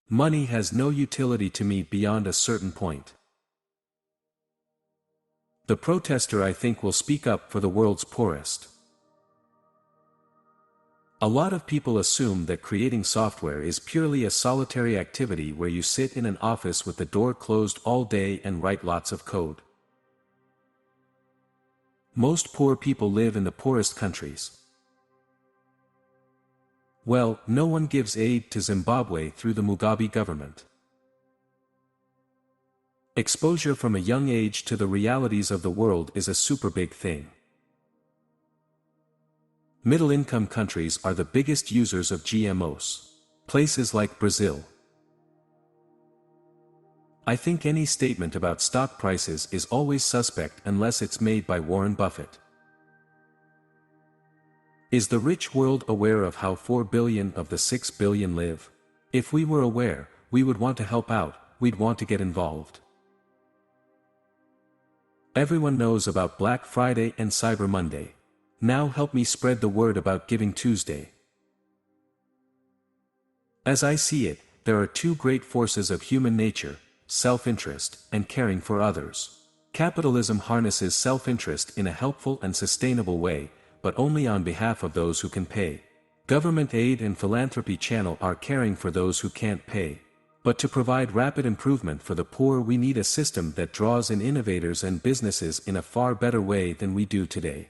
Money has no utility to me beyond a certain point. The protester I think will speak up for the world's poorest. A lot of people assume that creating software is purely a solitary activity where you sit in an office with the door closed all day and write lots of code. Most poor people live in the poorest countries. Well, no one gives aid to Zimbabwe through the Mugabe government. Exposure from a young age to the realities of the world is a super big thing. Middle-income countries are the biggest users of GMOs. Places like Brazil. I think any statement about stock prices is always suspect unless it's made by Warren Buffett. Is the rich world aware of how 4 billion of the 6 billion live? If we were aware, we would want to help out, we'd want to get involved. Everyone knows about Black Friday and Cyber Monday. Now help me spread the word about Giving Tuesday. As I see it, there are two great forces of human nature: self-interest and caring for others. Capitalism harnesses self-interest in a helpful and sustainable way, but only on behalf of those who can pay. Government aid and philanthropy channel are caring for those who can't pay. But to provide rapid improvement for the poor, we need a system that draws in innovators and businesses in a far better way than we do today.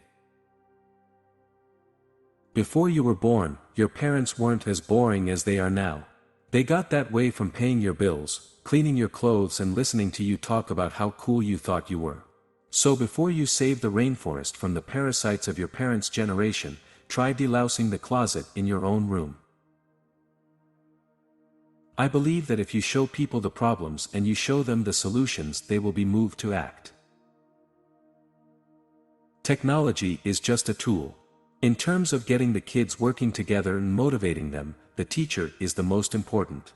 Before you were born, your parents weren't as boring as they are now. They got that way from paying your bills, cleaning your clothes, and listening to you talk about how cool you thought you were. So before you save the rainforest from the parasites of your parents' generation, try delousing the closet in your own room. I believe that if you show people the problems and you show them the solutions, they will be moved to act. Technology is just a tool. In terms of getting the kids working together and motivating them, the teacher is the most important.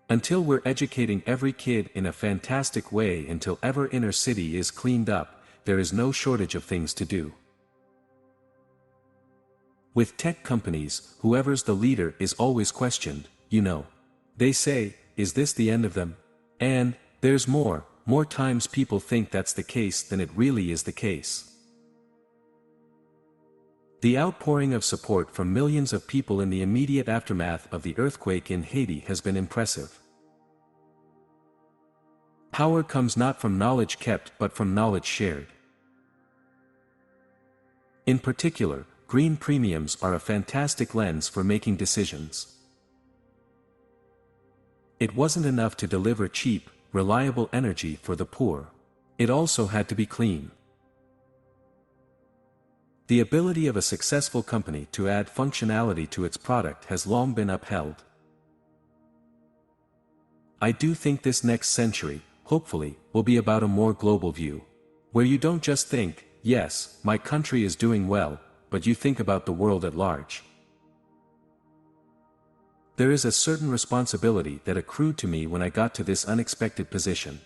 Until we're educating every kid in a fantastic way, until every inner city is cleaned up, there is no shortage of things to do. With tech companies, whoever's the leader is always questioned, you know. They say, is this the end of them? And, there's more times people think that's the case than it really is the case. The outpouring of support from millions of people in the immediate aftermath of the earthquake in Haiti has been impressive. Power comes not from knowledge kept but from knowledge shared. In particular, green premiums are a fantastic lens for making decisions. It wasn't enough to deliver cheap, reliable energy for the poor. It also had to be clean. The ability of a successful company to add functionality to its product has long been upheld. I do think this next century, hopefully, will be about a more global view. Where you don't just think, yes, my country is doing well, but you think about the world at large. There is a certain responsibility that accrued to me when I got to this unexpected position.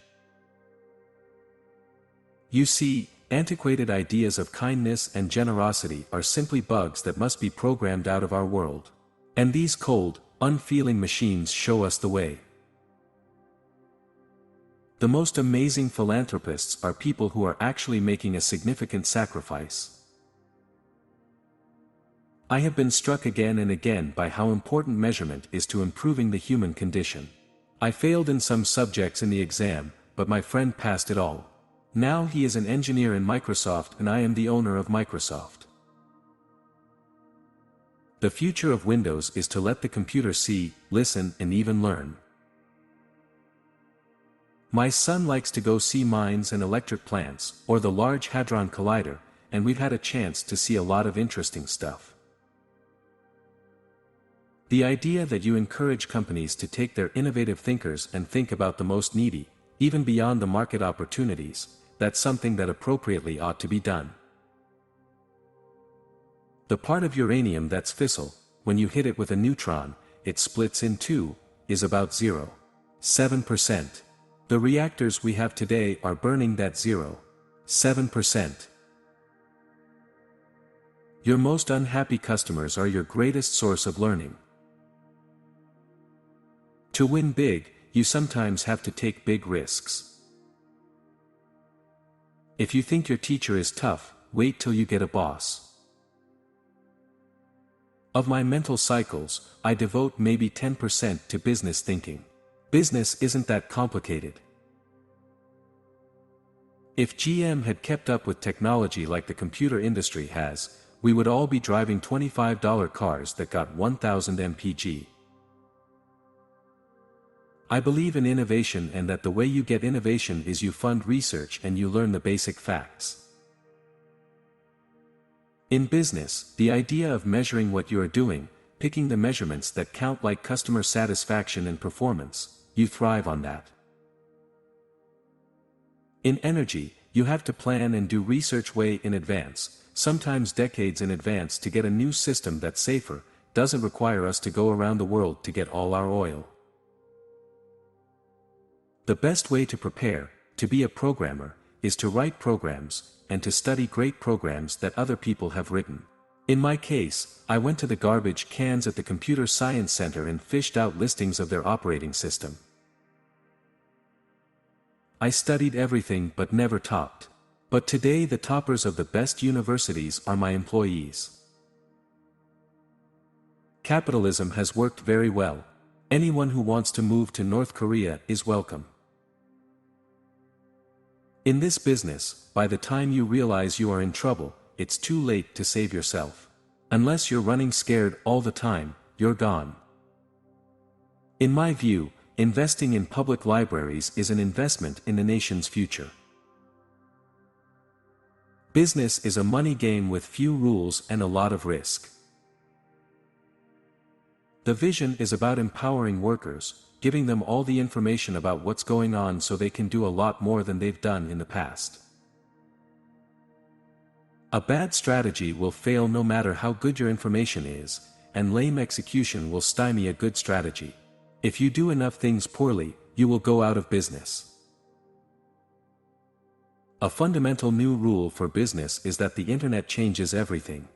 You see, antiquated ideas of kindness and generosity are simply bugs that must be programmed out of our world. And these cold, unfeeling machines show us the way. The most amazing philanthropists are people who are actually making a significant sacrifice. I have been struck again and again by how important measurement is to improving the human condition. I failed in some subjects in the exam, but my friend passed it all. Now he is an engineer in Microsoft and I am the owner of Microsoft. The future of Windows is to let the computer see, listen, and even learn. My son likes to go see mines and electric plants, or the Large Hadron Collider, and we've had a chance to see a lot of interesting stuff. The idea that you encourage companies to take their innovative thinkers and think about the most needy, even beyond the market opportunities, that's something that appropriately ought to be done. The part of uranium that's fissile, when you hit it with a neutron, it splits in two, is about 0.7%. The reactors we have today are burning that 0.7%. Your most unhappy customers are your greatest source of learning. To win big, you sometimes have to take big risks. If you think your teacher is tough, wait till you get a boss. Of my mental cycles, I devote maybe 10% to business thinking. Business isn't that complicated. If GM had kept up with technology like the computer industry has, we would all be driving $25 cars that got 1000 mpg. I believe in innovation and that the way you get innovation is you fund research and you learn the basic facts. In business, the idea of measuring what you are doing, picking the measurements that count like customer satisfaction and performance, you thrive on that. In energy, you have to plan and do research way in advance, sometimes decades in advance to get a new system that's safer, doesn't require us to go around the world to get all our oil. The best way to prepare, to be a programmer, is to write programs, and to study great programs that other people have written. In my case, I went to the garbage cans at the Computer Science Center and fished out listings of their operating system. I studied everything but never topped. But today the toppers of the best universities are my employees. Capitalism has worked very well. Anyone who wants to move to North Korea is welcome. In this business, by the time you realize you are in trouble, it's too late to save yourself. Unless you're running scared all the time, you're gone. In my view, investing in public libraries is an investment in the nation's future. Business is a money game with few rules and a lot of risk. The vision is about empowering workers, giving them all the information about what's going on so they can do a lot more than they've done in the past. A bad strategy will fail no matter how good your information is, and lame execution will stymie a good strategy. If you do enough things poorly, you will go out of business. A fundamental new rule for business is that the internet changes everything.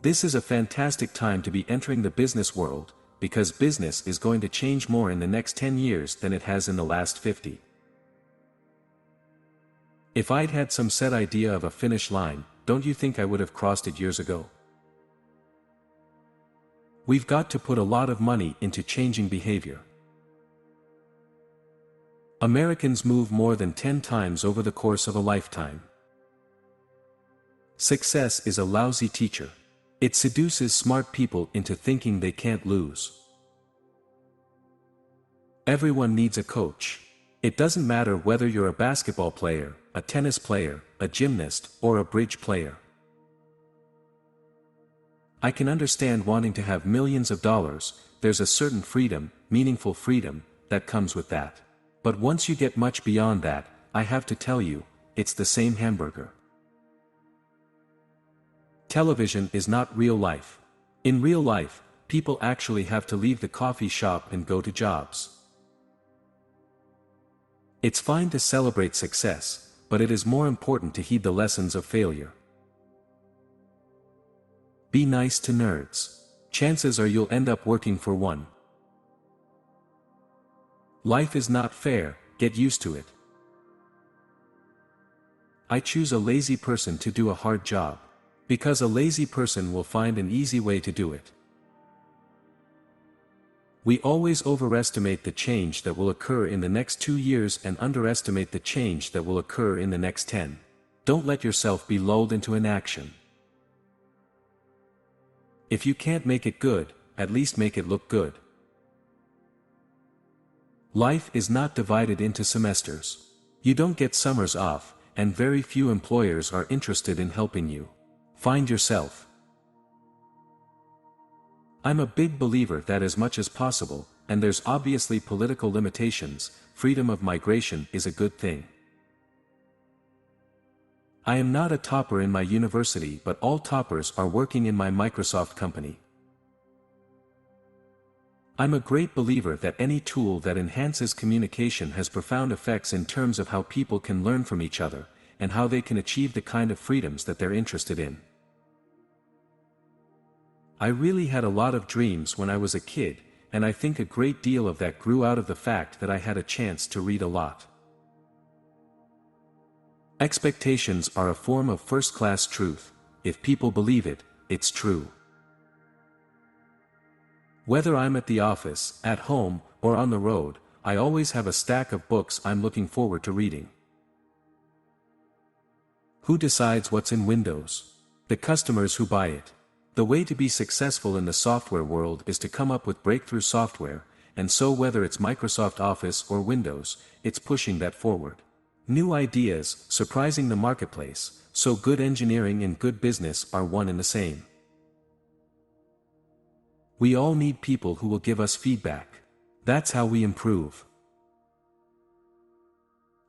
This is a fantastic time to be entering the business world, because business is going to change more in the next 10 years than it has in the last 50. If I'd had some set idea of a finish line, don't you think I would have crossed it years ago? We've got to put a lot of money into changing behavior. Americans move more than 10 times over the course of a lifetime. Success is a lousy teacher. It seduces smart people into thinking they can't lose. Everyone needs a coach. It doesn't matter whether you're a basketball player, a tennis player, a gymnast, or a bridge player. I can understand wanting to have millions of dollars. There's a certain freedom, meaningful freedom, that comes with that. But once you get much beyond that, I have to tell you, it's the same hamburger. Television is not real life. In real life, people actually have to leave the coffee shop and go to jobs. It's fine to celebrate success, but it is more important to heed the lessons of failure. Be nice to nerds. Chances are you'll end up working for one. Life is not fair, get used to it. I choose a lazy person to do a hard job. Because a lazy person will find an easy way to do it. We always overestimate the change that will occur in the next 2 years and underestimate the change that will occur in the next 10. Don't let yourself be lulled into inaction. If you can't make it good, at least make it look good. Life is not divided into semesters. You don't get summers off, and very few employers are interested in helping you. Find yourself. I'm a big believer that as much as possible, and there's obviously political limitations, freedom of migration is a good thing. I am not a topper in my university, but all toppers are working in my Microsoft company. I'm a great believer that any tool that enhances communication has profound effects in terms of how people can learn from each other, and how they can achieve the kind of freedoms that they're interested in. I really had a lot of dreams when I was a kid, and I think a great deal of that grew out of the fact that I had a chance to read a lot. Expectations are a form of first-class truth. If people believe it, it's true. Whether I'm at the office, at home, or on the road, I always have a stack of books I'm looking forward to reading. Who decides what's in Windows? The customers who buy it. The way to be successful in the software world is to come up with breakthrough software, and so whether it's Microsoft Office or Windows, it's pushing that forward. New ideas, surprising the marketplace, so good engineering and good business are one and the same. We all need people who will give us feedback. That's how we improve.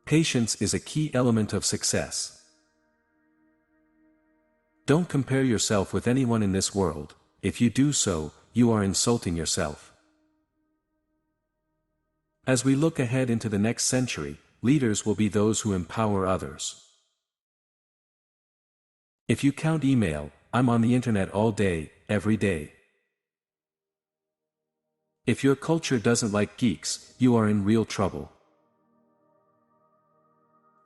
Patience is a key element of success. Don't compare yourself with anyone in this world. If you do so, you are insulting yourself. As we look ahead into the next century, leaders will be those who empower others. If you count email, I'm on the internet all day, every day. If your culture doesn't like geeks, you are in real trouble.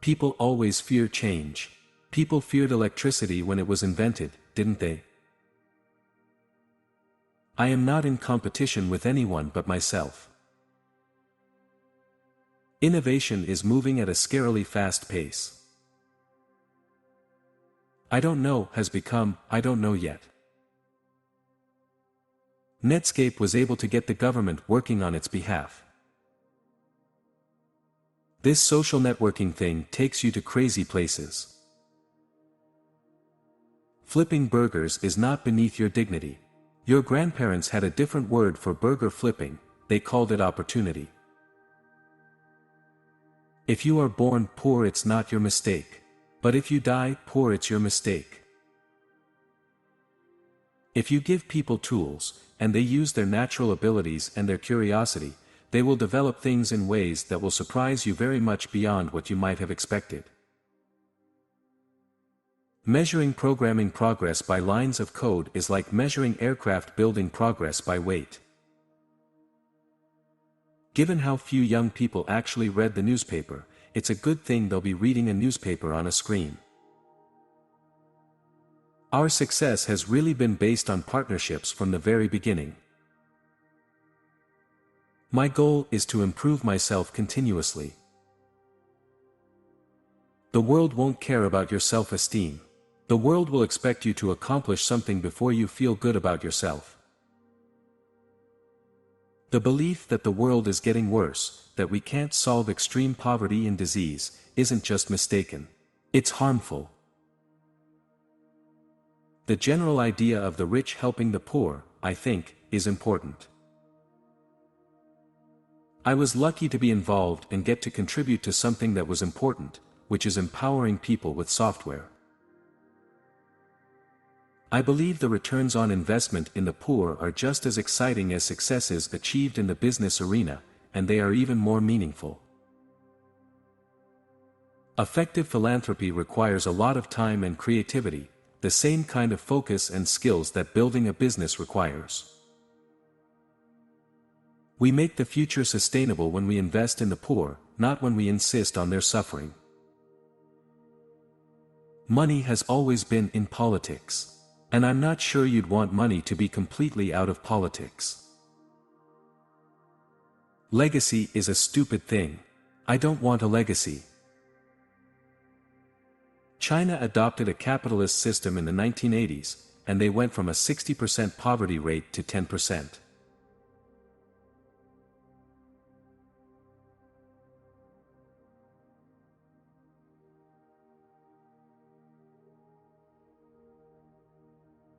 People always fear change. People feared electricity when it was invented, didn't they? I am not in competition with anyone but myself. Innovation is moving at a scarily fast pace. I don't know has become, I don't know yet. Netscape was able to get the government working on its behalf. This social networking thing takes you to crazy places. Flipping burgers is not beneath your dignity. Your grandparents had a different word for burger flipping, they called it opportunity. If you are born poor, it's not your mistake. But if you die poor, it's your mistake. If you give people tools, and they use their natural abilities and their curiosity, they will develop things in ways that will surprise you very much beyond what you might have expected. Measuring programming progress by lines of code is like measuring aircraft building progress by weight. Given how few young people actually read the newspaper, it's a good thing they'll be reading a newspaper on a screen. Our success has really been based on partnerships from the very beginning. My goal is to improve myself continuously. The world won't care about your self-esteem. The world will expect you to accomplish something before you feel good about yourself. The belief that the world is getting worse, that we can't solve extreme poverty and disease, isn't just mistaken. It's harmful. The general idea of the rich helping the poor, I think, is important. I was lucky to be involved and get to contribute to something that was important, which is empowering people with software. I believe the returns on investment in the poor are just as exciting as successes achieved in the business arena, and they are even more meaningful. Effective philanthropy requires a lot of time and creativity, the same kind of focus and skills that building a business requires. We make the future sustainable when we invest in the poor, not when we insist on their suffering. Money has always been in politics. And I'm not sure you'd want money to be completely out of politics. Legacy is a stupid thing. I don't want a legacy. China adopted a capitalist system in the 1980s, and they went from a 60% poverty rate to 10%.